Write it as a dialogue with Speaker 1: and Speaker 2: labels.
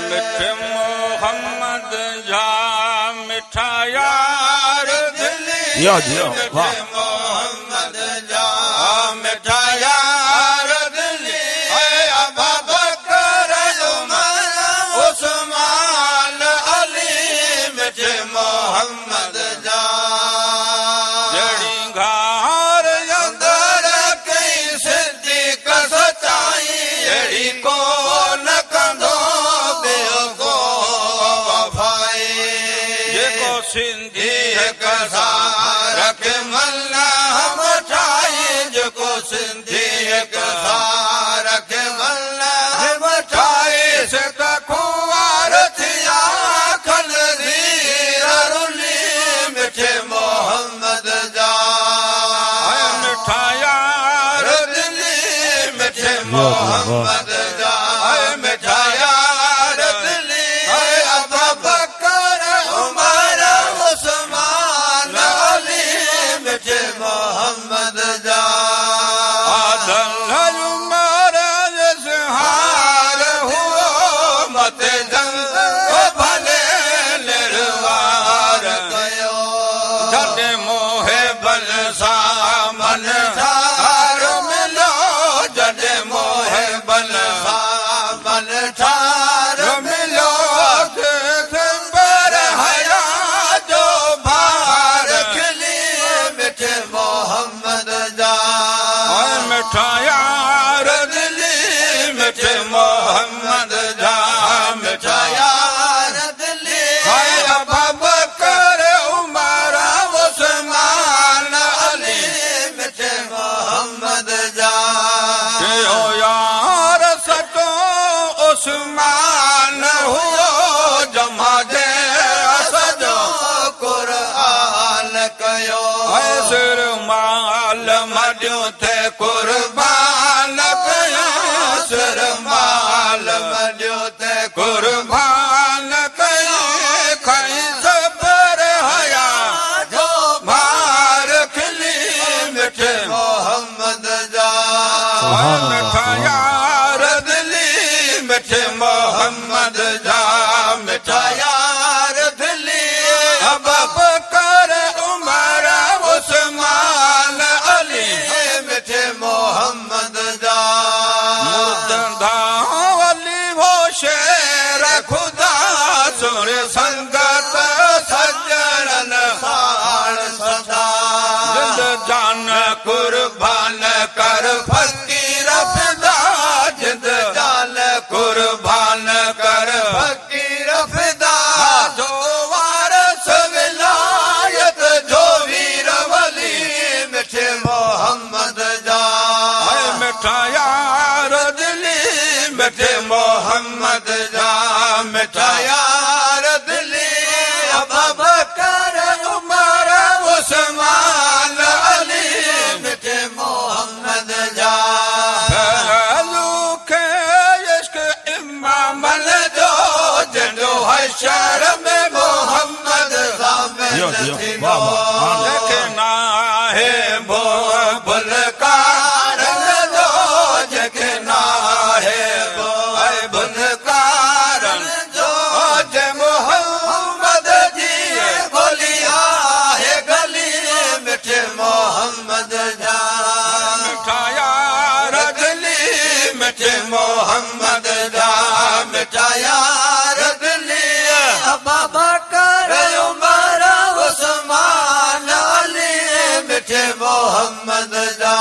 Speaker 1: मिठे मोहम्मद जा मिठा यार दिली मिठे मोहम्मद जा मिठा यार दिली अबू बकर उमर उस्मान अली मिठे मोहम्मद जा जड़ी घार अंदर कई सिद्दीक सचाई जड़ी को सिंधी रख मल्ला मठाई जो सिंधी रख मल्ला मठाई से खुआर थिया खल रुली मिठे मोहम्मद जा मिठा यार दिली मिठे मोहम्मद जा मिठा यार दिली अबू बकर उमर उस्मान अली मिठे मोहम्मद जा आदल उमर जसहार हुओ मत जंग भले निर्वार कयो जॾहिं मोहे बल सां मन ठार मिलो जॾहिं मोहे बल सां मन ठार मिलो मोहम्मद जा मिठा यार दिली मिठे मोहम्मद जा मिठा यार दिली अबू बकर उमर उस्मान अली मिठे मोहम्मद जा यार सतो उस्मान हुओ जमा जे सजो क़ुरान कयो सिर माल मडियो थे कुर्बान कया सिर माल मडियो थे कुर्बान कया खई सबर हया जो मार खिली मिठे मोहम्मद जा मिठा यार दिली मिठे मोहम्मद जा मिठा यार दिली अबू बकर उमर उस्मान अली मिठे मोहम्मद जा मुर्तदा अली वो शेर खुदा सुर संगत सज्जन साण सदा जिंद जान कुर्बान कर फकीर फिदा जिंद जान कुर्बान कर फकीर फिदा जो वारस विलायत जो वीर वली मिठे मोहम्मद जा मिठा यार दिली मिठे मोहम्मद जा मिठा यार दिली अबू बकर उमर उस्मान अली मिठे मोहम्मद जा लूखे इश्क इमाम जो जंदो हशर में मोहम्मद देखना है वो बुलकार जो देखना है वो बुलकार जो जय मोहम्मद जी बोलिया है गली मिठे मोहम्मद जा मिठा यार दिली मिठे मोहम्मद जा मिठा यार दिली अबू बकर उमर उस्मान अली मिठे मोहम्मद जा